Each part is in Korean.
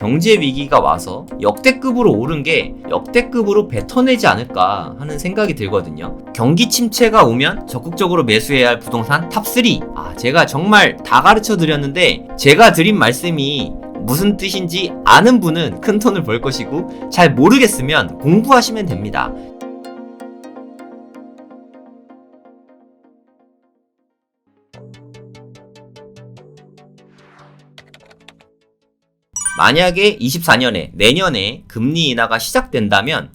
경제 위기가 와서 역대급으로 오른 게 역대급으로 뱉어내지 않을까 하는 생각이 들거든요. 경기 침체가 오면 적극적으로 매수해야 할 부동산 탑3. 제가 정말 다 가르쳐 드렸는데 제가 드린 말씀이 무슨 뜻인지 아는 분은 큰 돈을 벌 것이고 잘 모르겠으면 공부하시면 됩니다. 만약에 24년에 내년에 금리 인하가 시작된다면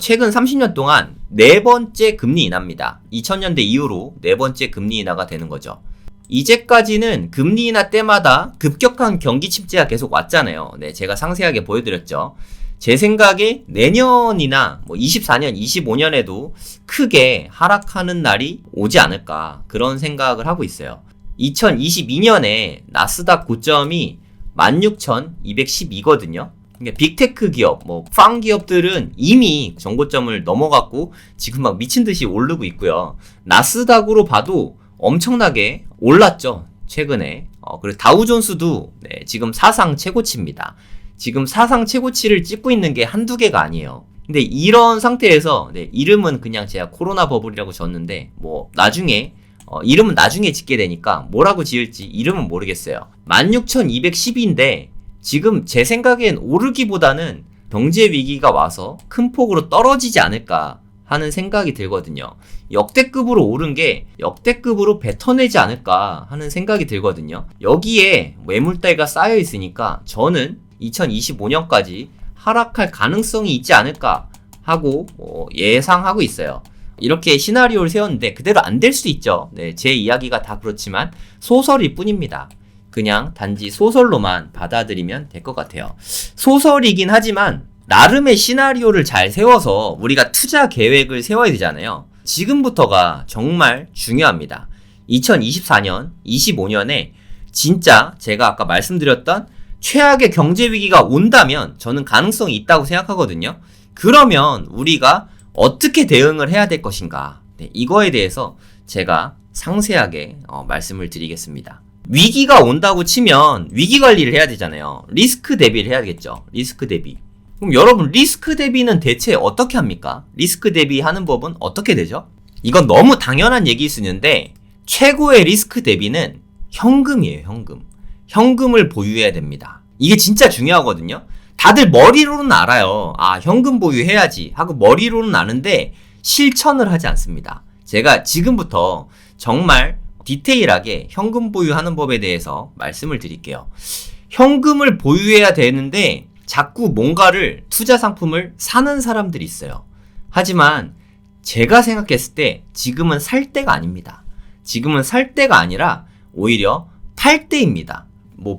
최근 30년 동안 네 번째 금리 인하입니다. 2000년대 이후로 네 번째 금리 인하가 되는 거죠. 이제까지는 금리 인하 때마다 급격한 경기 침체가 계속 왔잖아요. 네, 제가 상세하게 보여드렸죠. 제 생각에 내년이나 24년, 25년에도 크게 하락하는 날이 오지 않을까 그런 생각을 하고 있어요. 2022년에 나스닥 고점이 16,212거든요. 그러니까 빅테크 기업, 팡 기업들은 이미 정고점을 넘어갔고 지금 막 미친듯이 오르고 있고요. 나스닥으로 봐도 엄청나게 올랐죠. 최근에. 그리고 다우존스도 지금 사상 최고치입니다. 지금 사상 최고치를 찍고 있는 게 한두 개가 아니에요. 근데 이런 상태에서 이름은 그냥 제가 코로나 버블이라고 졌는데 나중에 이름은 나중에 짓게 되니까 뭐라고 지을지 이름은 모르겠어요. 16,210인데 지금 제 생각엔 오르기보다는 경제 위기가 와서 큰 폭으로 떨어지지 않을까 하는 생각이 들거든요. 역대급으로 오른 게 역대급으로 뱉어내지 않을까 하는 생각이 들거든요. 여기에 매물대가 쌓여 있으니까 저는 2025년까지 하락할 가능성이 있지 않을까 하고 예상하고 있어요. 이렇게 시나리오를 세웠는데 그대로 안 될 수 있죠. 제 이야기가 다 그렇지만 소설일 뿐입니다. 그냥 단지 소설로만 받아들이면 될 것 같아요. 소설이긴 하지만 나름의 시나리오를 잘 세워서 우리가 투자 계획을 세워야 되잖아요. 지금부터가 정말 중요합니다. 2024년, 25년에 진짜 제가 아까 말씀드렸던 최악의 경제 위기가 온다면 저는 가능성이 있다고 생각하거든요. 그러면 우리가 어떻게 대응을 해야 될 것인가? 이거에 대해서 제가 상세하게 말씀을 드리겠습니다. 위기가 온다고 치면 위기 관리를 해야 되잖아요. 리스크 대비를 해야겠죠. 리스크 대비. 그럼 여러분 리스크 대비는 대체 어떻게 합니까? 리스크 대비하는 법은 어떻게 되죠? 이건 너무 당연한 얘기일 수 있는데 최고의 리스크 대비는 현금이에요. 현금. 현금을 보유해야 됩니다. 이게 진짜 중요하거든요. 다들 머리로는 알아요. 현금 보유해야지 하고 머리로는 아는데 실천을 하지 않습니다. 제가 지금부터 정말 디테일하게 현금 보유하는 법에 대해서 말씀을 드릴게요. 현금을 보유해야 되는데 자꾸 뭔가를 투자 상품을 사는 사람들이 있어요. 하지만 제가 생각했을 때 지금은 살 때가 아닙니다. 지금은 살 때가 아니라 오히려 팔 때입니다.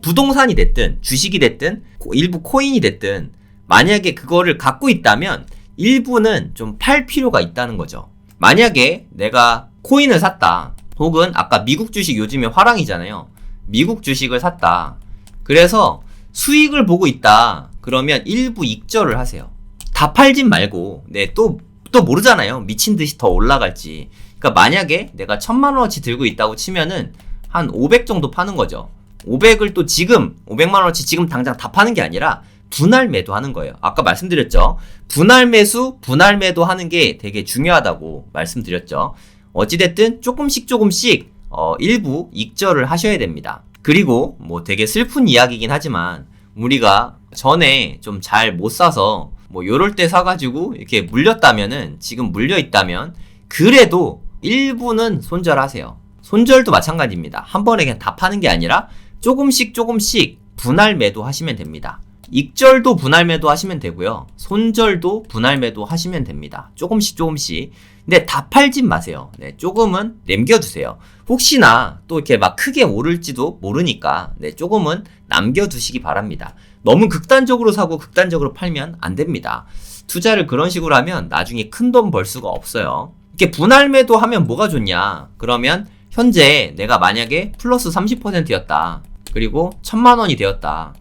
부동산이 됐든 주식이 됐든 일부 코인이 됐든 만약에 그거를 갖고 있다면 일부는 좀 팔 필요가 있다는 거죠. 만약에 내가 코인을 샀다. 혹은 아까 미국 주식 요즘에 화랑이잖아요. 미국 주식을 샀다. 그래서 수익을 보고 있다. 그러면 일부 익절을 하세요. 다 팔진 말고 또 모르잖아요. 미친 듯이 더 올라갈지. 그러니까 만약에 내가 1,000만 원어치 들고 있다고 치면은 한 500 정도 파는 거죠. 500을 또 지금 500만 원어치 지금 당장 다 파는 게 아니라 분할 매도하는 거예요. 아까 말씀드렸죠. 분할 매수, 분할 매도하는 게 되게 중요하다고 말씀드렸죠. 어찌됐든 조금씩 일부 익절을 하셔야 됩니다. 그리고 되게 슬픈 이야기긴 하지만 우리가 전에 좀 잘 못 사서 요럴 때 사가지고 이렇게 물렸다면은 지금 물려있다면 그래도 일부는 손절하세요. 손절도 마찬가지입니다. 한 번에 그냥 다 파는 게 아니라 조금씩 분할 매도 하시면 됩니다. 익절도 분할 매도 하시면 되고요. 손절도 분할 매도 하시면 됩니다. 조금씩. 근데 다 팔진 마세요. 조금은 남겨두세요. 혹시나 또 이렇게 막 크게 오를지도 모르니까 조금은 남겨두시기 바랍니다. 너무 극단적으로 사고 극단적으로 팔면 안 됩니다. 투자를 그런 식으로 하면 나중에 큰 돈 벌 수가 없어요. 이렇게 분할 매도 하면 뭐가 좋냐? 그러면 현재 내가 만약에 플러스 30%였다. 그리고 1,000만 원이 되었다.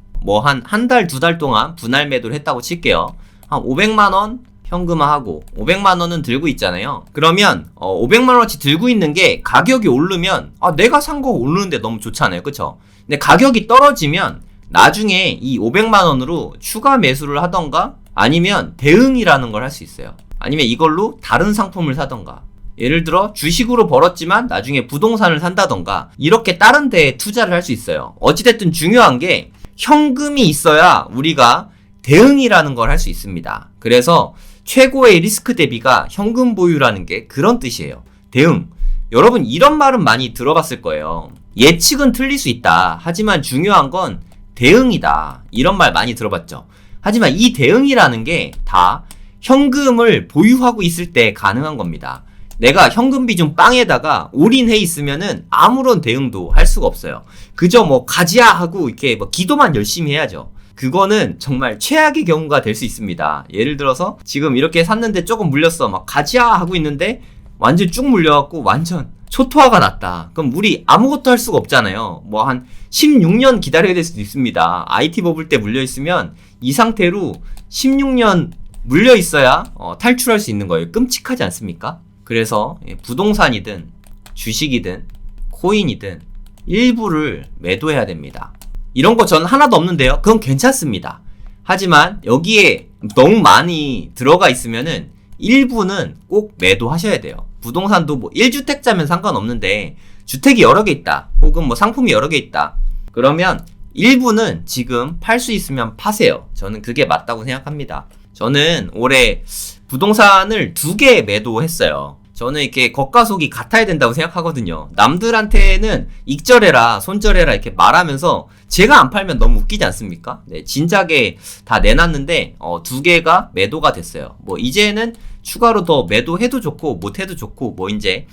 한 달, 두 달 동안 분할 매도를 했다고 칠게요. 한 500만 원 현금화하고 500만 원은 들고 있잖아요. 그러면 500만 원어치 들고 있는 게 가격이 오르면 내가 산 거 오르는데 너무 좋잖아요. 그쵸? 근데 가격이 떨어지면 나중에 이 500만원으로 추가 매수를 하던가 아니면 대응이라는 걸 할 수 있어요. 아니면 이걸로 다른 상품을 사던가, 예를 들어 주식으로 벌었지만 나중에 부동산을 산다던가, 이렇게 다른 데에 투자를 할 수 있어요. 어찌됐든 중요한 게 현금이 있어야 우리가 대응이라는 걸 할 수 있습니다. 그래서 최고의 리스크 대비가 현금 보유라는 게 그런 뜻이에요. 대응. 여러분 이런 말은 많이 들어봤을 거예요. 예측은 틀릴 수 있다. 하지만 중요한 건 대응이다. 이런 말 많이 들어봤죠. 하지만 이 대응이라는 게 다 현금을 보유하고 있을 때 가능한 겁니다. 내가 현금 비중 빵에다가 올인해 있으면은 아무런 대응도 할 수가 없어요. 그저 뭐 가지야 하고 이렇게 뭐 기도만 열심히 해야죠. 그거는 정말 최악의 경우가 될 수 있습니다. 예를 들어서 지금 이렇게 샀는데 조금 물렸어. 막 가지야 하고 있는데 완전 쭉 물려갖고 완전 초토화가 났다. 그럼 우리 아무것도 할 수가 없잖아요. 뭐 한 16년 기다려야 될 수도 있습니다. IT 버블 때 물려있으면 이 상태로 16년 물려있어야 탈출할 수 있는 거예요. 끔찍하지 않습니까? 그래서 부동산이든 주식이든 코인이든 일부를 매도해야 됩니다. 이런 거 저는 하나도 없는데요. 그건 괜찮습니다. 하지만 여기에 너무 많이 들어가 있으면은 일부는 꼭 매도하셔야 돼요. 부동산도 뭐 1주택자면 상관없는데 주택이 여러 개 있다. 혹은 뭐 상품이 여러 개 있다. 그러면 일부는 지금 팔 수 있으면 파세요. 저는 그게 맞다고 생각합니다. 저는 올해 부동산을 2개 매도했어요. 저는 이렇게 겉과속이 같아야 된다고 생각하거든요. 남들한테는 익절해라, 손절해라 이렇게 말하면서 제가 안 팔면 너무 웃기지 않습니까? 네, 진작에 다 내놨는데 2개가 매도가 됐어요. 뭐 이제는 추가로 더 매도해도 좋고 못해도 좋고 뭐 이제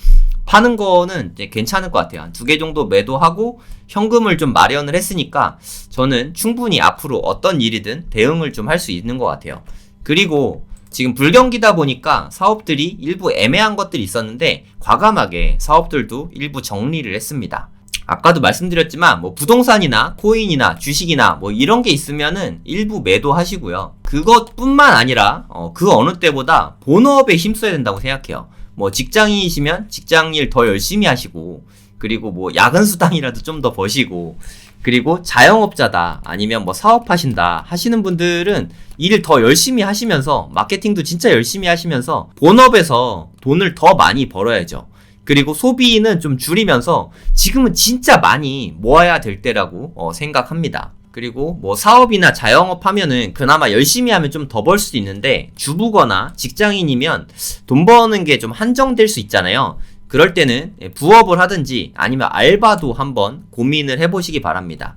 파는 거는 이제 괜찮을 것 같아요. 한 2개 정도 매도하고 현금을 좀 마련을 했으니까 저는 충분히 앞으로 어떤 일이든 대응을 좀 할 수 있는 것 같아요. 그리고 지금 불경기다 보니까 사업들이 일부 애매한 것들이 있었는데 과감하게 사업들도 일부 정리를 했습니다. 아까도 말씀드렸지만 뭐 부동산이나 코인이나 주식이나 뭐 이런 게 있으면은 일부 매도하시고요. 그것뿐만 아니라 그 어느 때보다 본업에 힘써야 된다고 생각해요. 뭐 직장인이시면 직장일 더 열심히 하시고, 그리고 뭐 야근 수당이라도 좀 더 버시고, 그리고 자영업자다 아니면 뭐 사업하신다 하시는 분들은 일을 더 열심히 하시면서 마케팅도 진짜 열심히 하시면서 본업에서 돈을 더 많이 벌어야죠. 그리고 소비는 좀 줄이면서 지금은 진짜 많이 모아야 될 때라고 생각합니다. 그리고 뭐 사업이나 자영업 하면은 그나마 열심히 하면 좀 더 벌 수도 있는데, 주부거나 직장인이면 돈 버는 게 좀 한정될 수 있잖아요. 그럴 때는 부업을 하든지 아니면 알바도 한번 고민을 해보시기 바랍니다.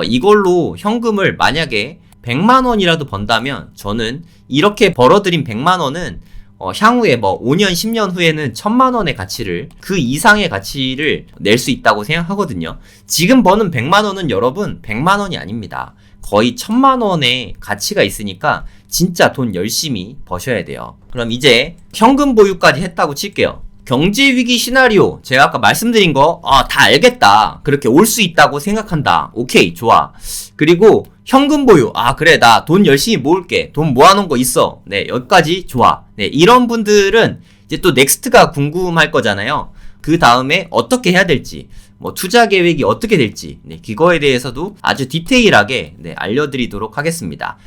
이걸로 현금을 만약에 100만 원이라도 번다면 저는 이렇게 벌어들인 100만 원은 향후에 뭐 5년, 10년 후에는 1000만 원의 가치를, 그 이상의 가치를 낼 수 있다고 생각하거든요. 지금 버는 100만 원은 여러분 100만 원이 아닙니다. 거의 1000만 원의 가치가 있으니까 진짜 돈 열심히 버셔야 돼요. 그럼 이제 현금 보유까지 했다고 칠게요. 경제위기 시나리오, 제가 아까 말씀드린 거 다 알겠다, 그렇게 올 수 있다고 생각한다, 오케이, 좋아. 그리고 현금 보유, 그래, 나 돈 열심히 모을게, 돈 모아놓은 거 있어, 네, 여기까지 좋아. 네, 이런 분들은 이제 또 넥스트가 궁금할 거잖아요. 그 다음에 어떻게 해야 될지, 뭐 투자 계획이 어떻게 될지, 네, 그거에 대해서도 아주 디테일하게 알려드리도록 하겠습니다.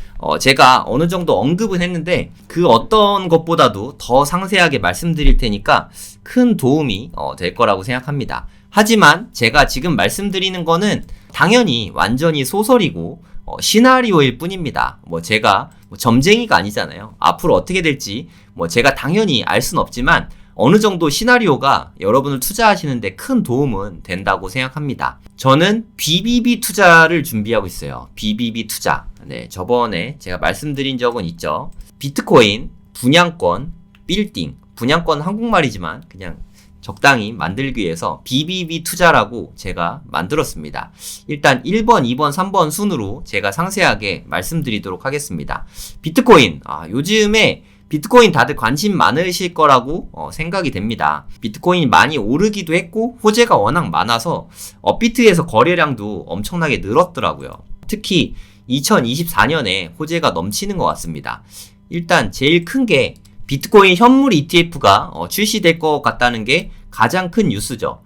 제가 어느 정도 언급은 했는데 그 어떤 것보다도 더 상세하게 말씀드릴 테니까 큰 도움이 될 거라고 생각합니다. 하지만 제가 지금 말씀드리는 거는 당연히 완전히 소설이고 시나리오일 뿐입니다. 뭐 제가 점쟁이가 아니잖아요. 앞으로 어떻게 될지 뭐 제가 당연히 알 순 없지만 어느 정도 시나리오가 여러분을 투자하시는데 큰 도움은 된다고 생각합니다. 저는 BBB 투자를 준비하고 있어요. BBB 투자. 네, 저번에 제가 말씀드린 적은 있죠. 비트코인, 분양권, 빌딩. 분양권 한국말이지만 그냥 적당히 만들기 위해서 BBB 투자라고 제가 만들었습니다. 일단 1번, 2번, 3번 순으로 제가 상세하게 말씀드리도록 하겠습니다. 비트코인. 요즘에 비트코인 다들 관심 많으실 거라고 생각이 됩니다. 비트코인이 많이 오르기도 했고 호재가 워낙 많아서 업비트에서 거래량도 엄청나게 늘었더라고요. 특히 2024년에 호재가 넘치는 것 같습니다. 일단 제일 큰 게 비트코인 현물 ETF가 출시될 것 같다는 게 가장 큰 뉴스죠.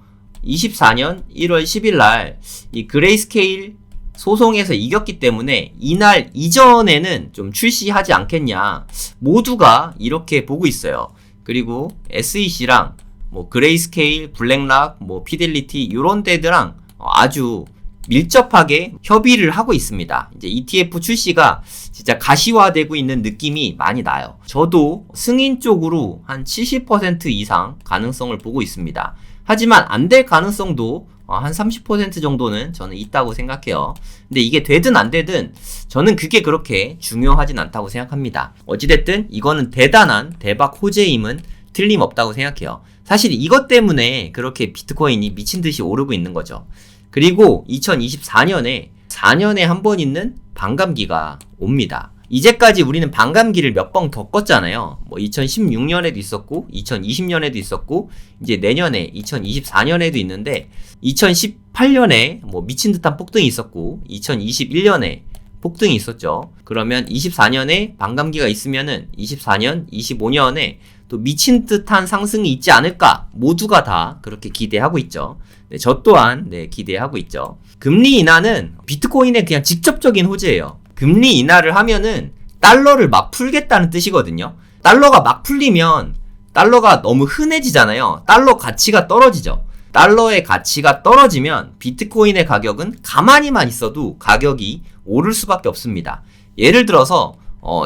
24년 1월 10일 날 이 그레이스케일 소송에서 이겼기 때문에 이날 이전에는 좀 출시하지 않겠냐, 모두가 이렇게 보고 있어요. 그리고 SEC랑 뭐 그레이스케일, 블랙락, 뭐 피델리티 이런 데들랑 아주 밀접하게 협의를 하고 있습니다. 이제 ETF 출시가 진짜 가시화되고 있는 느낌이 많이 나요. 저도 승인 쪽으로 한 70% 이상 가능성을 보고 있습니다. 하지만 안 될 가능성도 한 30% 정도는 저는 있다고 생각해요. 근데 이게 되든 안 되든 저는 그게 그렇게 중요하진 않다고 생각합니다. 어찌됐든 이거는 대단한 대박 호재임은 틀림없다고 생각해요. 사실 이것 때문에 그렇게 비트코인이 미친듯이 오르고 있는 거죠. 그리고 2024년에 4년에 한 번 있는 반감기가 옵니다. 이제까지 우리는 반감기를 몇 번 겪었잖아요. 뭐 2016년에도 있었고 2020년에도 있었고 이제 내년에 2024년에도 있는데 2018년에 뭐 미친 듯한 폭등이 있었고 2021년에 폭등이 있었죠. 그러면 24년에 반감기가 있으면은 24년, 25년에 또 미친 듯한 상승이 있지 않을까? 모두가 다 그렇게 기대하고 있죠. 네, 저 또한 기대하고 있죠. 금리 인하는 비트코인의 그냥 직접적인 호재예요. 금리 인하를 하면은 달러를 막 풀겠다는 뜻이거든요. 달러가 막 풀리면 달러가 너무 흔해지잖아요. 달러 가치가 떨어지죠. 달러의 가치가 떨어지면 비트코인의 가격은 가만히만 있어도 가격이 오를 수밖에 없습니다. 예를 들어서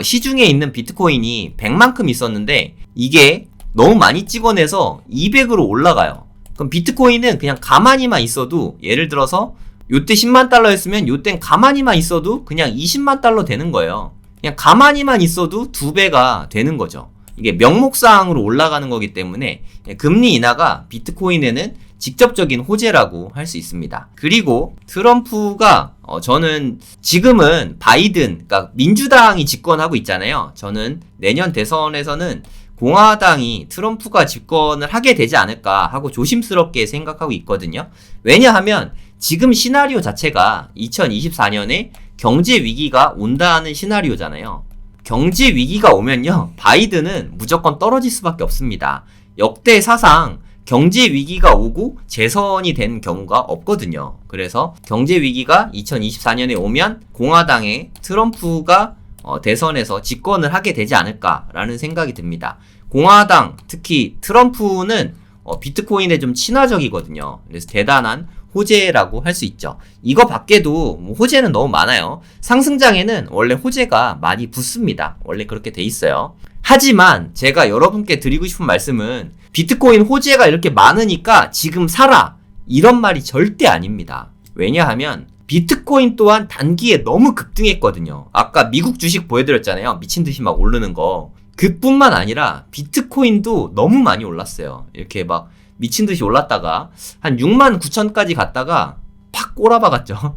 시중에 있는 비트코인이 100만큼 있었는데 이게 너무 많이 찍어내서 200으로 올라가요. 그럼 비트코인은 그냥 가만히만 있어도, 예를 들어서 요때 10만 달러였으면 요땐 가만히만 있어도 그냥 20만 달러 되는 거예요. 그냥 가만히만 있어도 2배가 되는 거죠. 이게 명목상으로 올라가는 거기 때문에 금리 인하가 비트코인에는 직접적인 호재라고 할 수 있습니다. 그리고 트럼프가 저는 지금은 바이든, 그러니까 민주당이 집권하고 있잖아요. 저는 내년 대선에서는 공화당이 트럼프가 집권을 하게 되지 않을까 하고 조심스럽게 생각하고 있거든요. 왜냐하면 지금 시나리오 자체가 2024년에 경제 위기가 온다는 시나리오잖아요. 경제 위기가 오면요, 바이든은 무조건 떨어질 수밖에 없습니다. 역대 사상 경제 위기가 오고 재선이 된 경우가 없거든요. 그래서 경제 위기가 2024년에 오면 공화당의 트럼프가 대선에서 집권을 하게 되지 않을까라는 생각이 듭니다. 공화당, 특히 트럼프는 비트코인에 좀 친화적이거든요. 그래서 대단한 호재라고 할 수 있죠. 이거 밖에도 뭐 호재는 너무 많아요. 상승장에는 원래 호재가 많이 붙습니다. 원래 그렇게 돼 있어요. 하지만 제가 여러분께 드리고 싶은 말씀은 비트코인 호재가 이렇게 많으니까 지금 사라, 이런 말이 절대 아닙니다. 왜냐하면 비트코인 또한 단기에 너무 급등했거든요. 아까 미국 주식 보여드렸잖아요. 미친듯이 막 오르는 거. 그뿐만 아니라 비트코인도 너무 많이 올랐어요. 이렇게 막 미친듯이 올랐다가 한 6만 9천까지 갔다가 팍 꼬라박았죠.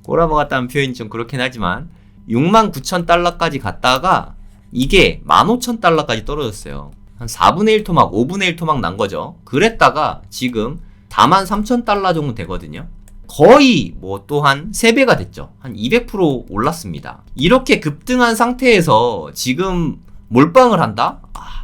꼬라박았다는 표현이 좀 그렇긴 하지만 6만 9천 달러까지 갔다가 이게 15,000달러까지 떨어졌어요. 한 4분의 1 토막, 5분의 1 토막 난 거죠. 그랬다가 지금 43,000달러 정도 되거든요. 거의 뭐 또 한 3배가 됐죠. 한 200% 올랐습니다. 이렇게 급등한 상태에서 지금 몰빵을 한다?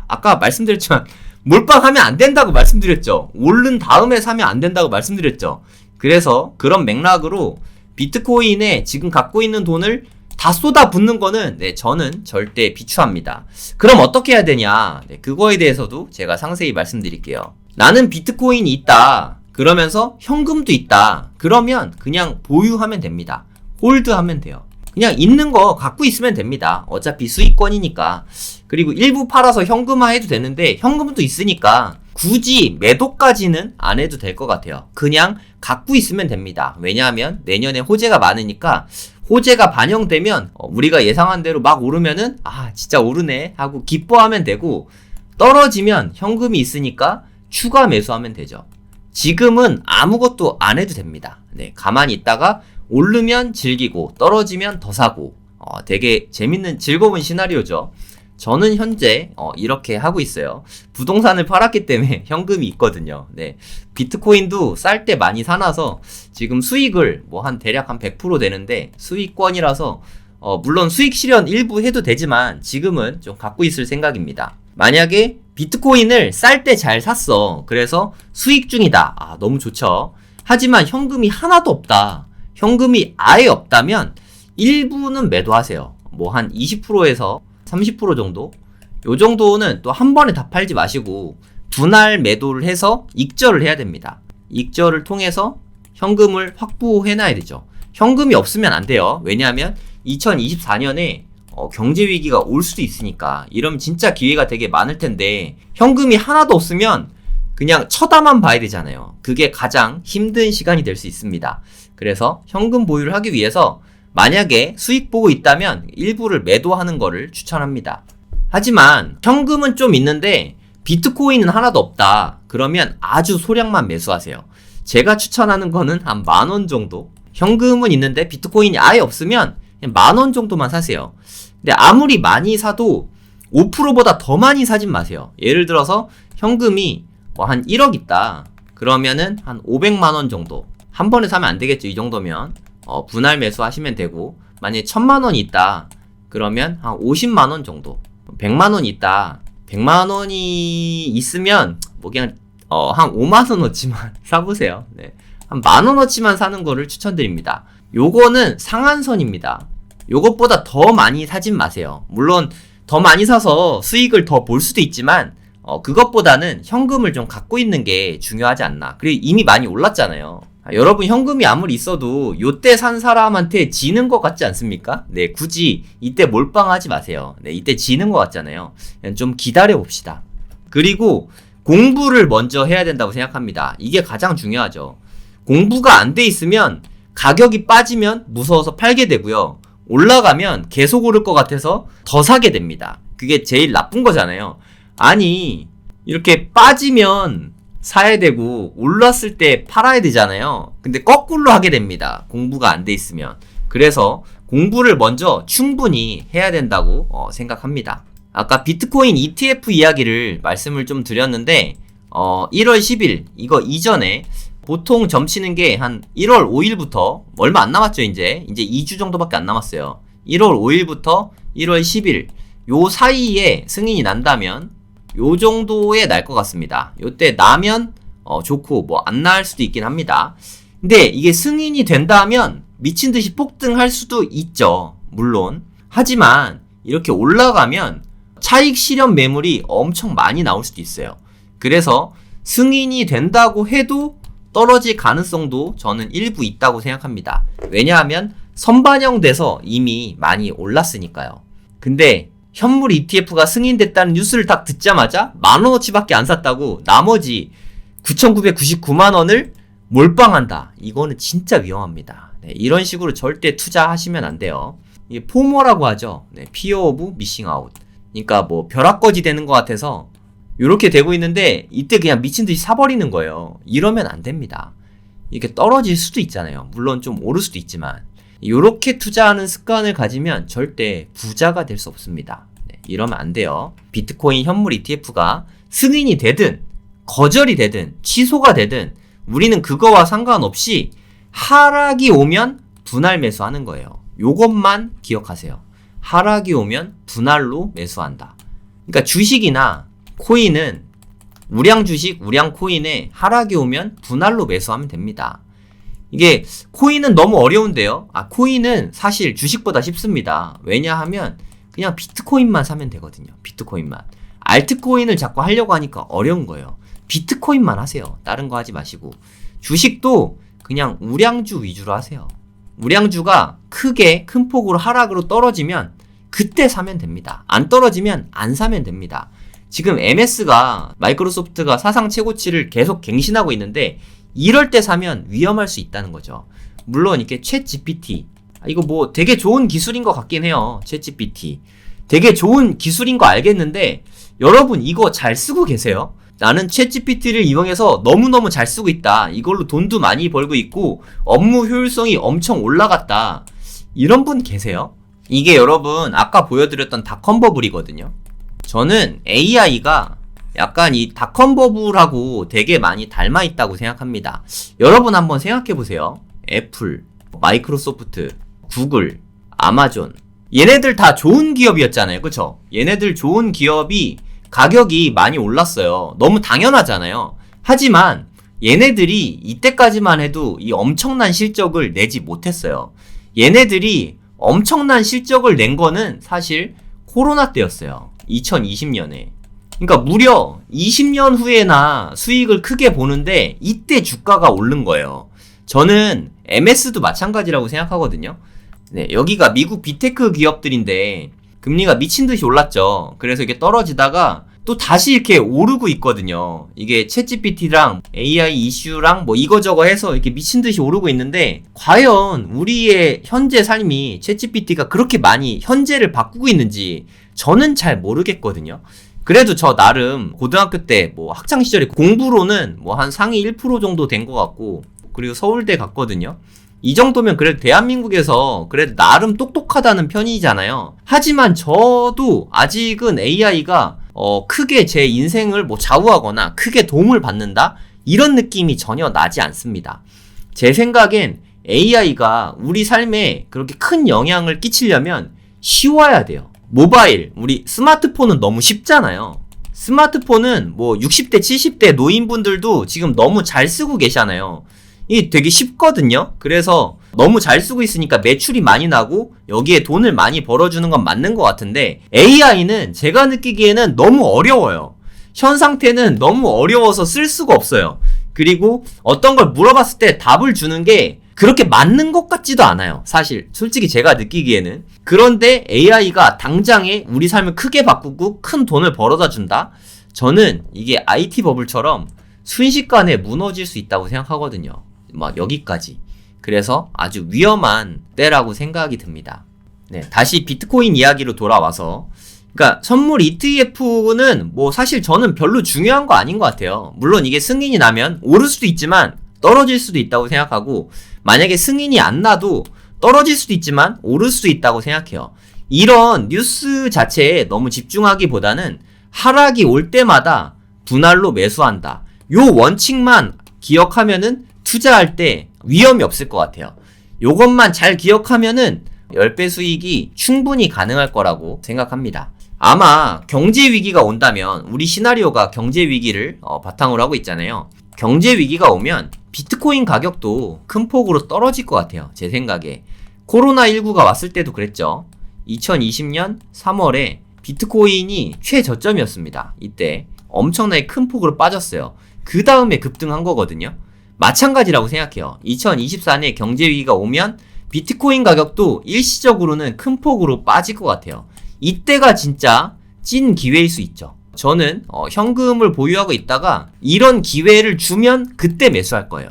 아까 말씀드렸지만 몰빵하면 안 된다고 말씀드렸죠. 오른 다음에 사면 안 된다고 말씀드렸죠. 그래서 그런 맥락으로 비트코인에 지금 갖고 있는 돈을 다 쏟아붓는 거는 저는 절대 비추합니다. 그럼 어떻게 해야 되냐? 그거에 대해서도 제가 상세히 말씀드릴게요. 나는 비트코인이 있다. 그러면서 현금도 있다. 그러면 그냥 보유하면 됩니다. 홀드하면 돼요. 그냥 있는 거 갖고 있으면 됩니다. 어차피 수익권이니까. 그리고 일부 팔아서 현금화 해도 되는데 현금도 있으니까 굳이 매도까지는 안 해도 될 것 같아요. 그냥 갖고 있으면 됩니다. 왜냐하면 내년에 호재가 많으니까 호재가 반영되면 우리가 예상한 대로 막 오르면은 진짜 오르네 하고 기뻐하면 되고, 떨어지면 현금이 있으니까 추가 매수하면 되죠. 지금은 아무것도 안 해도 됩니다. 가만히 있다가 오르면 즐기고 떨어지면 더 사고, 되게 재밌는 즐거운 시나리오죠. 저는 현재 이렇게 하고 있어요. 부동산을 팔았기 때문에 현금이 있거든요. 비트코인도 쌀 때 많이 사놔서 지금 수익을 뭐 한 대략 한 100% 되는데 수익권이라서 물론 수익 실현 일부 해도 되지만 지금은 좀 갖고 있을 생각입니다. 만약에 비트코인을 쌀 때 잘 샀어. 그래서 수익 중이다. 너무 좋죠. 하지만 현금이 하나도 없다. 현금이 아예 없다면 일부는 매도하세요. 뭐 한 20%에서 30% 정도? 요 정도는 또 한 번에 다 팔지 마시고 분할 매도를 해서 익절을 해야 됩니다. 익절을 통해서 현금을 확보해놔야 되죠. 현금이 없으면 안 돼요. 왜냐하면 2024년에 경제 위기가 올 수도 있으니까. 이러면 진짜 기회가 되게 많을 텐데 현금이 하나도 없으면 그냥 쳐다만 봐야 되잖아요. 그게 가장 힘든 시간이 될 수 있습니다. 그래서 현금 보유를 하기 위해서 만약에 수익 보고 있다면 일부를 매도하는 거를 추천합니다. 하지만 현금은 좀 있는데 비트코인은 하나도 없다. 그러면 아주 소량만 매수하세요. 제가 추천하는 거는 한 10,000원 정도? 현금은 있는데 비트코인이 아예 없으면 10,000원 정도만 사세요. 근데 아무리 많이 사도 5%보다 더 많이 사진 마세요. 예를 들어서 현금이 뭐 한 1억 있다. 그러면은 한 500만 원 정도. 한 번에 사면 안 되겠죠. 이 정도면. 분할 매수 하시면 되고, 만약에 1,000만 원이 있다. 그러면 한 50만 원 정도. 100만 원이 있다. 100만 원이 있으면 뭐 그냥 한 5만 원어치만 사보세요. 네. 한 10,000원어치만 사는 거를 추천드립니다. 요거는 상한선입니다. 요것보다 더 많이 사진 마세요. 물론 더 많이 사서 수익을 더 볼 수도 있지만 그것보다는 현금을 좀 갖고 있는 게 중요하지 않나. 그리고 이미 많이 올랐잖아요. 여러분 현금이 아무리 있어도 요때 산 사람한테 지는 것 같지 않습니까? 네, 굳이 이때 몰빵하지 마세요. 네, 이때 지는 것 같잖아요. 좀 기다려 봅시다. 그리고 공부를 먼저 해야 된다고 생각합니다. 이게 가장 중요하죠. 공부가 안 돼 있으면 가격이 빠지면 무서워서 팔게 되고요. 올라가면 계속 오를 것 같아서 더 사게 됩니다. 그게 제일 나쁜 거잖아요. 아니, 이렇게 빠지면 사야 되고 올랐을 때 팔아야 되잖아요. 근데 거꾸로 하게 됩니다. 공부가 안 돼 있으면. 그래서 공부를 먼저 충분히 해야 된다고 생각합니다. 아까 비트코인 ETF 이야기를 말씀을 좀 드렸는데 1월 10일 이거 이전에 보통 점치는 게 한 1월 5일부터 얼마 안 남았죠. 이제 2주 정도밖에 안 남았어요. 1월 5일부터 1월 10일 요 사이에 승인이 난다면 요 정도에 날 것 같습니다. 요때 나면 좋고 뭐 안 날 수도 있긴 합니다. 근데 이게 승인이 된다면 미친 듯이 폭등할 수도 있죠. 물론. 하지만 이렇게 올라가면 차익 실현 매물이 엄청 많이 나올 수도 있어요. 그래서 승인이 된다고 해도 떨어질 가능성도 저는 일부 있다고 생각합니다. 왜냐하면 선반영돼서 이미 많이 올랐으니까요. 근데 현물 ETF가 승인됐다는 뉴스를 딱 듣자마자 10,000원어치밖에 안 샀다고 나머지 9,999만원을 몰빵한다. 이거는 진짜 위험합니다. 네, 이런 식으로 절대 투자하시면 안 돼요. 이게 포모라고 하죠. 네, Fear of Missing Out. 그러니까 뭐 벼락거지 되는 것 같아서 이렇게 되고 있는데 이때 그냥 미친듯이 사버리는 거예요. 이러면 안 됩니다. 이렇게 떨어질 수도 있잖아요. 물론 좀 오를 수도 있지만 이렇게 투자하는 습관을 가지면 절대 부자가 될 수 없습니다. 네, 이러면 안 돼요. 비트코인 현물 ETF가 승인이 되든 거절이 되든 취소가 되든 우리는 그거와 상관없이 하락이 오면 분할 매수하는 거예요. 요것만 기억하세요. 하락이 오면 분할로 매수한다. 그러니까 주식이나 코인은 우량 주식, 우량 코인에 하락이 오면 분할로 매수하면 됩니다. 이게 코인은 너무 어려운데요. 코인은 사실 주식보다 쉽습니다. 왜냐하면 그냥 비트코인만 사면 되거든요. 비트코인만. 알트코인을 자꾸 하려고 하니까 어려운 거예요. 비트코인만 하세요. 다른 거 하지 마시고. 주식도 그냥 우량주 위주로 하세요. 우량주가 크게 큰 폭으로 하락으로 떨어지면 그때 사면 됩니다. 안 떨어지면 안 사면 됩니다. 지금 MS가 마이크로소프트가 사상 최고치를 계속 갱신하고 있는데 이럴 때 사면 위험할 수 있다는 거죠. 물론 이렇게 챗 GPT 이거 뭐 되게 좋은 기술인 것 같긴 해요. 챗 GPT 되게 좋은 기술인 거 알겠는데 여러분 이거 잘 쓰고 계세요? 나는 챗 GPT를 이용해서 너무너무 잘 쓰고 있다. 이걸로 돈도 많이 벌고 있고 업무 효율성이 엄청 올라갔다. 이런 분 계세요? 이게 여러분 아까 보여드렸던 닷컴버블이거든요. 저는 AI가 약간 이 닷컴버블하고 되게 많이 닮아 있다고 생각합니다. 여러분 한번 생각해 보세요. 애플, 마이크로소프트, 구글, 아마존 얘네들 다 좋은 기업이었잖아요. 그쵸? 얘네들 좋은 기업이 가격이 많이 올랐어요. 너무 당연하잖아요. 하지만 얘네들이 이때까지만 해도 이 엄청난 실적을 내지 못했어요. 얘네들이 엄청난 실적을 낸 거는 사실 코로나 때였어요. 2020년에. 그러니까 무려 20년 후에나 수익을 크게 보는데 이때 주가가 오른 거예요. 저는 MS도 마찬가지라고 생각하거든요. 네, 여기가 미국 빅테크 기업들인데 금리가 미친 듯이 올랐죠. 그래서 이게 떨어지다가 또 다시 이렇게 오르고 있거든요. 이게 챗GPT랑 AI 이슈랑 뭐 이거저거 해서 이렇게 미친 듯이 오르고 있는데 과연 우리의 현재 삶이 챗GPT가 그렇게 많이 현재를 바꾸고 있는지 저는 잘 모르겠거든요. 그래도 저 나름 고등학교 때 뭐 학창 시절에 공부로는 뭐 한 상위 1% 정도 된 것 같고, 그리고 서울대 갔거든요. 이 정도면 그래도 대한민국에서 그래도 나름 똑똑하다는 편이잖아요. 하지만 저도 아직은 AI가 크게 제 인생을 뭐 좌우하거나 크게 도움을 받는다? 이런 느낌이 전혀 나지 않습니다. 제 생각엔 AI가 우리 삶에 그렇게 큰 영향을 끼치려면 쉬워야 돼요. 모바일, 우리 스마트폰은 너무 쉽잖아요. 스마트폰은 뭐 60대, 70대 노인분들도 지금 너무 잘 쓰고 계시잖아요. 이게 되게 쉽거든요. 그래서 너무 잘 쓰고 있으니까 매출이 많이 나고 여기에 돈을 많이 벌어주는 건 맞는 것 같은데, AI는 제가 느끼기에는 너무 어려워요. 현 상태는 너무 어려워서 쓸 수가 없어요. 그리고 어떤 걸 물어봤을 때 답을 주는 게 그렇게 맞는 것 같지도 않아요. 사실 솔직히 제가 느끼기에는. 그런데 AI가 당장에 우리 삶을 크게 바꾸고 큰 돈을 벌어다 준다? 저는 이게 IT 버블처럼 순식간에 무너질 수 있다고 생각하거든요. 막 여기까지. 그래서 아주 위험한 때라고 생각이 듭니다. 네, 다시 비트코인 이야기로 돌아와서, 그러니까 선물 ETF는 뭐 사실 저는 별로 중요한 거 아닌 것 같아요. 물론 이게 승인이 나면 오를 수도 있지만 떨어질 수도 있다고 생각하고, 만약에 승인이 안 나도 떨어질 수도 있지만 오를 수도 있다고 생각해요. 이런 뉴스 자체에 너무 집중하기보다는 하락이 올 때마다 분할로 매수한다, 요 원칙만 기억하면은 투자할 때 위험이 없을 것 같아요. 요것만 잘 기억하면은 10배 수익이 충분히 가능할 거라고 생각합니다. 아마 경제 위기가 온다면, 우리 시나리오가 경제 위기를 바탕으로 하고 있잖아요. 경제 위기가 오면 비트코인 가격도 큰 폭으로 떨어질 것 같아요. 제 생각에. 코로나19가 왔을 때도 그랬죠. 2020년 3월에 비트코인이 최저점이었습니다. 이때 엄청나게 큰 폭으로 빠졌어요. 그 다음에 급등한 거거든요. 마찬가지라고 생각해요. 2024년 경제 위기가 오면 비트코인 가격도 일시적으로는 큰 폭으로 빠질 것 같아요. 이때가 진짜 찐 기회일 수 있죠. 저는 현금을 보유하고 있다가 이런 기회를 주면 그때 매수할 거예요.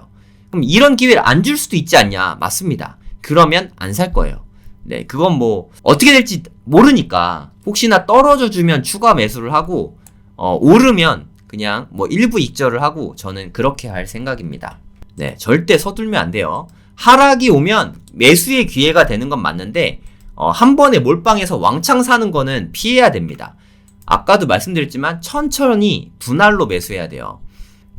그럼 이런 기회를 안 줄 수도 있지 않냐? 맞습니다. 그러면 안 살 거예요. 네, 그건 뭐 어떻게 될지 모르니까 혹시나 떨어져 주면 추가 매수를 하고, 오르면 그냥 뭐 일부 익절을 하고, 저는 그렇게 할 생각입니다. 네, 절대 서둘면 안 돼요. 하락이 오면 매수의 기회가 되는 건 맞는데 한 번에 몰빵해서 왕창 사는 거는 피해야 됩니다. 아까도 말씀드렸지만 천천히 분할로 매수해야 돼요.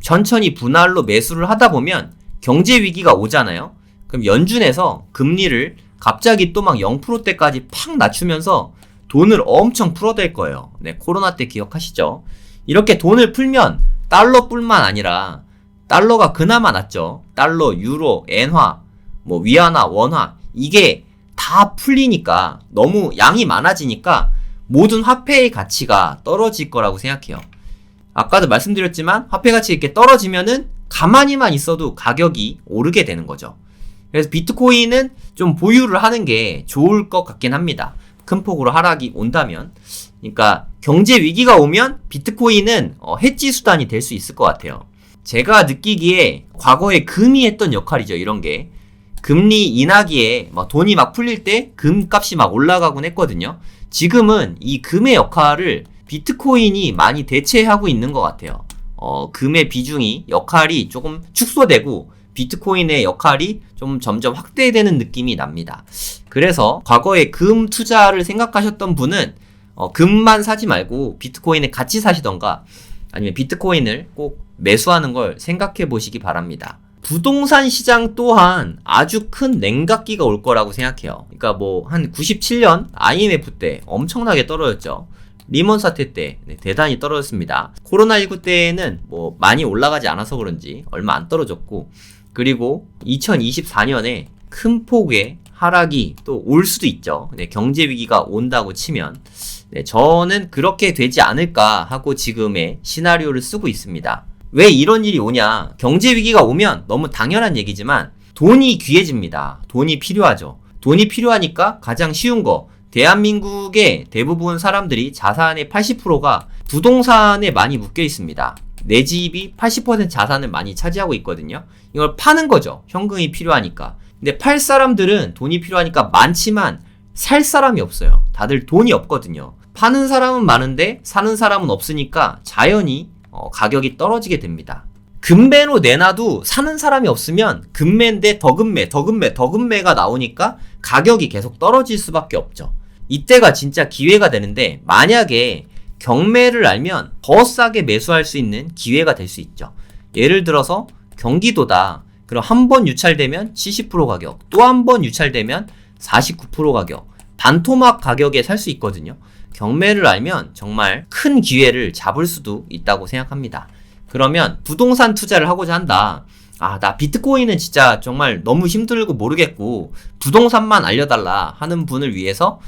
천천히 분할로 매수를 하다 보면 경제 위기가 오잖아요. 그럼 연준에서 금리를 갑자기 또 막 0%대까지 팍 낮추면서 돈을 엄청 풀어댈 거예요. 네, 코로나 때 기억하시죠? 이렇게 돈을 풀면 달러뿐만 아니라, 달러가 그나마 낫죠. 달러, 유로, 엔화, 뭐 위안화, 원화, 이게 다 풀리니까, 너무 양이 많아지니까 모든 화폐의 가치가 떨어질 거라고 생각해요. 아까도 말씀드렸지만 화폐 가치 이렇게 떨어지면은 가만히만 있어도 가격이 오르게 되는 거죠. 그래서 비트코인은 좀 보유를 하는 게 좋을 것 같긴 합니다. 큰 폭으로 하락이 온다면. 그러니까 경제 위기가 오면 비트코인은 해지 수단이 될 수 있을 것 같아요. 제가 느끼기에 과거에 금이 했던 역할이죠. 이런 게. 금리 인하기에 막 돈이 막 풀릴 때 금값이 막 올라가곤 했거든요. 지금은 이 금의 역할을 비트코인이 많이 대체하고 있는 것 같아요. 금의 비중이, 역할이 조금 축소되고 비트코인의 역할이 좀 점점 확대되는 느낌이 납니다. 그래서 과거에 금 투자를 생각하셨던 분은 금만 사지 말고 비트코인을 같이 사시던가, 아니면 비트코인을 꼭 매수하는 걸 생각해 보시기 바랍니다. 부동산 시장 또한 아주 큰 냉각기가 올 거라고 생각해요. 그러니까 뭐 한 97년 IMF 때 엄청나게 떨어졌죠. 리먼 사태 때 대단히 떨어졌습니다. 코로나19 때에는 뭐 많이 올라가지 않아서 그런지 얼마 안 떨어졌고, 그리고 2024년에 큰 폭의 하락이 또 올 수도 있죠. 경제 위기가 온다고 치면 저는 그렇게 되지 않을까 하고 지금의 시나리오를 쓰고 있습니다. 왜 이런 일이 오냐? 경제 위기가 오면 너무 당연한 얘기지만 돈이 귀해집니다. 돈이 필요하죠. 돈이 필요하니까 가장 쉬운 거, 대한민국의 대부분 사람들이 자산의 80%가 부동산에 많이 묶여 있습니다. 내 집이 80% 자산을 많이 차지하고 있거든요. 이걸 파는 거죠. 현금이 필요하니까. 근데 팔 사람들은 돈이 필요하니까 많지만 살 사람이 없어요. 다들 돈이 없거든요. 파는 사람은 많은데 사는 사람은 없으니까 자연히 가격이 떨어지게 됩니다. 금매로 내놔도 사는 사람이 없으면 금매인데 더 금매가 나오니까 가격이 계속 떨어질 수밖에 없죠. 이때가 진짜 기회가 되는데, 만약에 경매를 알면 더 싸게 매수할 수 있는 기회가 될 수 있죠. 예를 들어서 경기도다. 그럼 한 번 유찰되면 70% 가격, 또 한 번 유찰되면 49% 가격, 반토막 가격에 살 수 있거든요. 경매를 알면 정말 큰 기회를 잡을 수도 있다고 생각합니다. 그러면 부동산 투자를 하고자 한다. 나 비트코인은 진짜 정말 너무 힘들고 모르겠고 부동산만 알려달라 하는 분을 위해서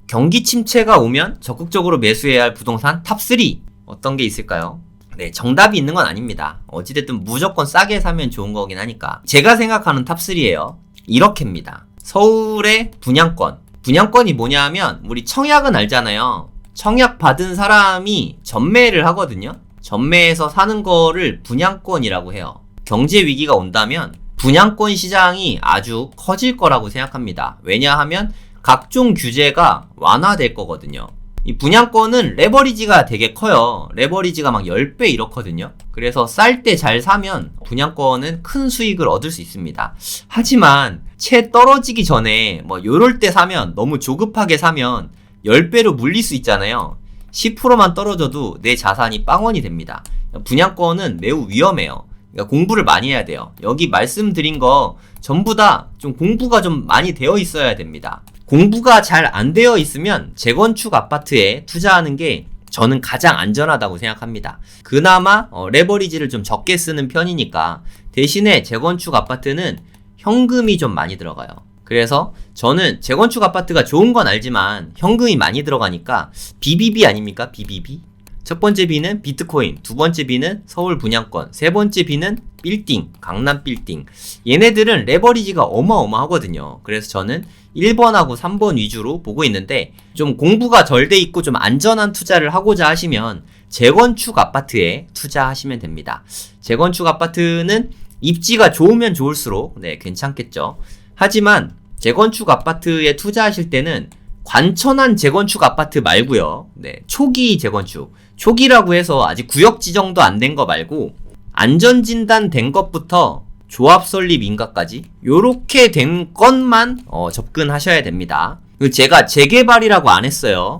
경기 침체가 오면 적극적으로 매수해야 할 부동산 탑3 어떤 게 있을까요? 네, 정답이 있는 건 아닙니다. 어찌됐든 무조건 싸게 사면 좋은 거긴 하니까. 제가 생각하는 탑3예요. 이렇게입니다. 서울의 분양권. 분양권이 뭐냐 하면 우리 청약은 알잖아요. 청약 받은 사람이 전매를 하거든요. 전매해서 사는 거를 분양권이라고 해요. 경제 위기가 온다면 분양권 시장이 아주 커질 거라고 생각합니다. 왜냐하면 각종 규제가 완화될 거거든요. 이 분양권은 레버리지가 되게 커요. 레버리지가 막 10배 이렇거든요. 그래서 쌀 때 잘 사면 분양권은 큰 수익을 얻을 수 있습니다. 하지만 채 떨어지기 전에 뭐 요럴 때 사면, 너무 조급하게 사면 10배로 물릴 수 있잖아요. 10%만 떨어져도 내 자산이 빵원이 됩니다. 분양권은 매우 위험해요. 그러니까 공부를 많이 해야 돼요. 여기 말씀드린 거 전부 다 좀 공부가 좀 많이 되어 있어야 됩니다. 공부가 잘 안 되어 있으면 재건축 아파트에 투자하는 게 저는 가장 안전하다고 생각합니다. 그나마 레버리지를 좀 적게 쓰는 편이니까. 대신에 재건축 아파트는 현금이 좀 많이 들어가요. 그래서 저는 재건축 아파트가 좋은 건 알지만 현금이 많이 들어가니까 BBB 아닙니까? BBB? 첫 번째 B는 비트코인, 두 번째 B는 서울 분양권, 세 번째 B는 빌딩, 강남 빌딩. 얘네들은 레버리지가 어마어마하거든요. 그래서 저는 1번하고 3번 위주로 보고 있는데, 좀 공부가 덜 돼 있고 좀 안전한 투자를 하고자 하시면 재건축 아파트에 투자하시면 됩니다. 재건축 아파트는 입지가 좋으면 좋을수록 괜찮겠죠. 하지만 재건축 아파트에 투자하실 때는 관천한 재건축 아파트 말고요. 초기 재건축. 초기라고 해서 아직 구역 지정도 안 된 거 말고 안전진단 된 것부터 조합 설립 인가까지 요렇게 된 것만 접근하셔야 됩니다. 제가 재개발이라고 안 했어요.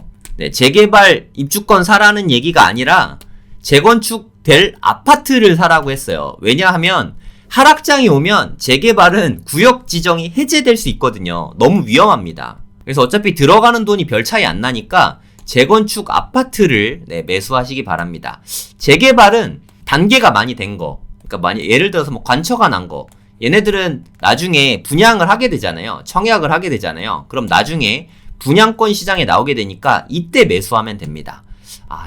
재개발 입주권 사라는 얘기가 아니라 재건축 될 아파트를 사라고 했어요. 왜냐하면 하락장이 오면 재개발은 구역 지정이 해제될 수 있거든요. 너무 위험합니다. 그래서 어차피 들어가는 돈이 별 차이 안 나니까 재건축 아파트를 매수하시기 바랍니다. 재개발은 단계가 많이 된 거, 그러니까 예를 들어서 뭐 관처가 난 거, 얘네들은 나중에 분양을 하게 되잖아요. 청약을 하게 되잖아요. 그럼 나중에 분양권 시장에 나오게 되니까 이때 매수하면 됩니다.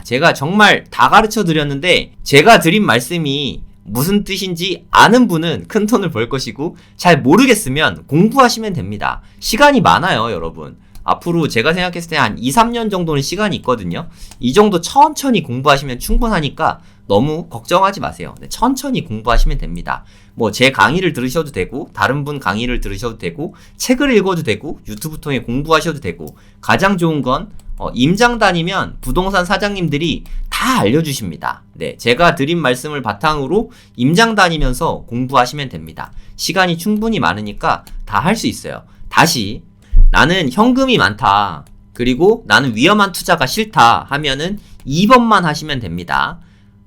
제가 정말 다 가르쳐 드렸는데 제가 드린 말씀이 무슨 뜻인지 아는 분은 큰 돈을 벌 것이고, 잘 모르겠으면 공부하시면 됩니다. 시간이 많아요, 여러분. 앞으로 제가 생각했을 때 한 2, 3년 정도는 시간이 있거든요. 이 정도 천천히 공부하시면 충분하니까 너무 걱정하지 마세요. 천천히 공부하시면 됩니다. 뭐 제 강의를 들으셔도 되고, 다른 분 강의를 들으셔도 되고, 책을 읽어도 되고, 유튜브 통해 공부하셔도 되고, 가장 좋은 건 임장단이면 부동산 사장님들이 다 알려주십니다. 제가 드린 말씀을 바탕으로 임장 다니면서 공부하시면 됩니다. 시간이 충분히 많으니까 다 할 수 있어요. 다시, 나는 현금이 많다, 그리고 나는 위험한 투자가 싫다 하면은 2번만 하시면 됩니다.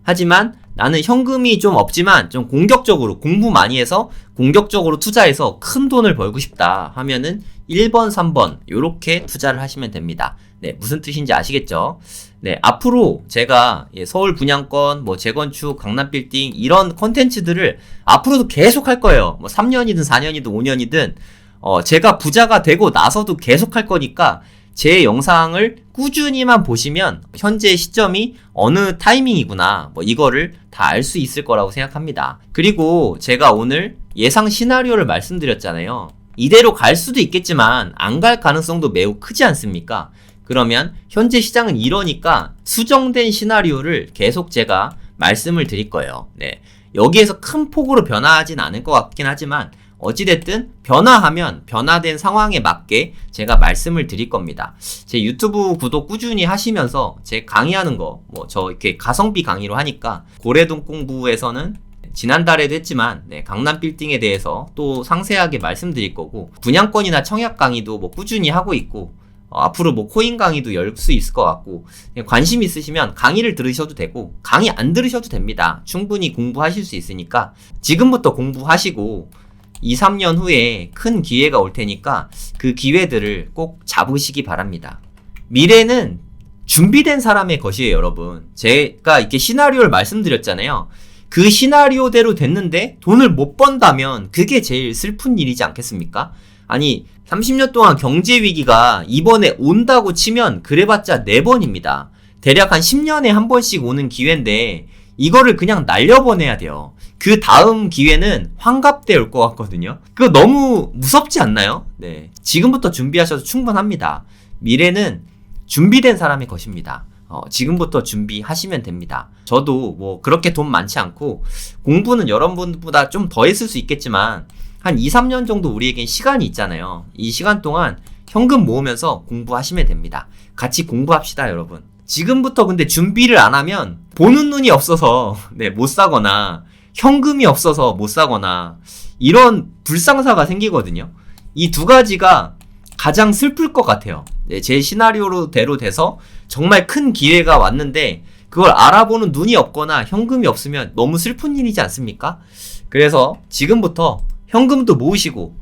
하지만 나는 현금이 좀 없지만 좀 공격적으로 공부 많이 해서 공격적으로 투자해서 큰 돈을 벌고 싶다 하면은 1번, 3번 요렇게 투자를 하시면 됩니다. 네, 무슨 뜻인지 아시겠죠? 네, 앞으로 제가 서울 분양권, 뭐 재건축, 강남 빌딩 이런 컨텐츠들을 앞으로도 계속 할 거예요. 뭐 3년이든 4년이든 5년이든 제가 부자가 되고 나서도 계속 할 거니까 제 영상을 꾸준히만 보시면 현재 시점이 어느 타이밍이구나 뭐 이거를 다 알 수 있을 거라고 생각합니다. 그리고 제가 오늘 예상 시나리오를 말씀드렸잖아요. 이대로 갈 수도 있겠지만 안 갈 가능성도 매우 크지 않습니까? 그러면 현재 시장은 이러니까 수정된 시나리오를 계속 제가 말씀을 드릴 거예요. 네. 여기에서 큰 폭으로 변화하진 않을 것 같긴 하지만 어찌됐든 변화하면 변화된 상황에 맞게 제가 말씀을 드릴 겁니다. 제 유튜브 구독 꾸준히 하시면서 제 강의하는 거, 뭐 저 이렇게 가성비 강의로 하니까 고래동 공부에서는 지난달에도 했지만 강남 빌딩에 대해서 또 상세하게 말씀드릴 거고 분양권이나 청약 강의도 뭐 꾸준히 하고 있고 앞으로 뭐 코인 강의도 열 수 있을 것 같고 관심 있으시면 강의를 들으셔도 되고 강의 안 들으셔도 됩니다. 충분히 공부하실 수 있으니까 지금부터 공부하시고 2, 3년 후에 큰 기회가 올 테니까 그 기회들을 꼭 잡으시기 바랍니다. 미래는 준비된 사람의 것이에요, 여러분. 제가 이렇게 시나리오를 말씀드렸잖아요. 그 시나리오대로 됐는데 돈을 못 번다면 그게 제일 슬픈 일이지 않겠습니까? 아니 30년 동안 경제 위기가 이번에 온다고 치면 그래봤자 4번입니다. 대략 한 10년에 한 번씩 오는 기회인데 이거를 그냥 날려보내야 돼요. 그 다음 기회는 환갑 때 올 것 같거든요. 그거 너무 무섭지 않나요? 네, 지금부터 준비하셔도 충분합니다. 미래는 준비된 사람의 것입니다. 지금부터 준비하시면 됩니다. 저도 뭐 그렇게 돈 많지 않고 공부는 여러분보다 좀 더 했을 수 있겠지만 한 2, 3년 정도 우리에겐 시간이 있잖아요. 이 시간 동안 현금 모으면서 공부하시면 됩니다. 같이 공부합시다, 여러분. 지금부터 근데 준비를 안 하면 보는 눈이 없어서 못 사거나 현금이 없어서 못 사거나 이런 불상사가 생기거든요. 이 두 가지가 가장 슬플 것 같아요. 제 시나리오대로 돼서 정말 큰 기회가 왔는데 그걸 알아보는 눈이 없거나 현금이 없으면 너무 슬픈 일이지 않습니까? 그래서 지금부터 현금도 모으시고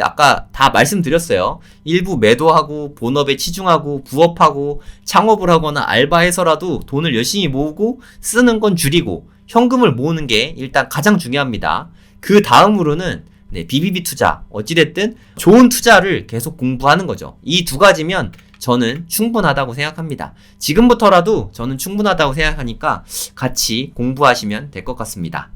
아까 다 말씀드렸어요. 일부 매도하고 본업에 치중하고 부업하고 창업을 하거나 알바해서라도 돈을 열심히 모으고 쓰는 건 줄이고 현금을 모으는 게 일단 가장 중요합니다. 그 다음으로는 BBB 투자, 어찌됐든 좋은 투자를 계속 공부하는 거죠. 이 두 가지면 저는 충분하다고 생각합니다. 지금부터라도 저는 충분하다고 생각하니까 같이 공부하시면 될 것 같습니다.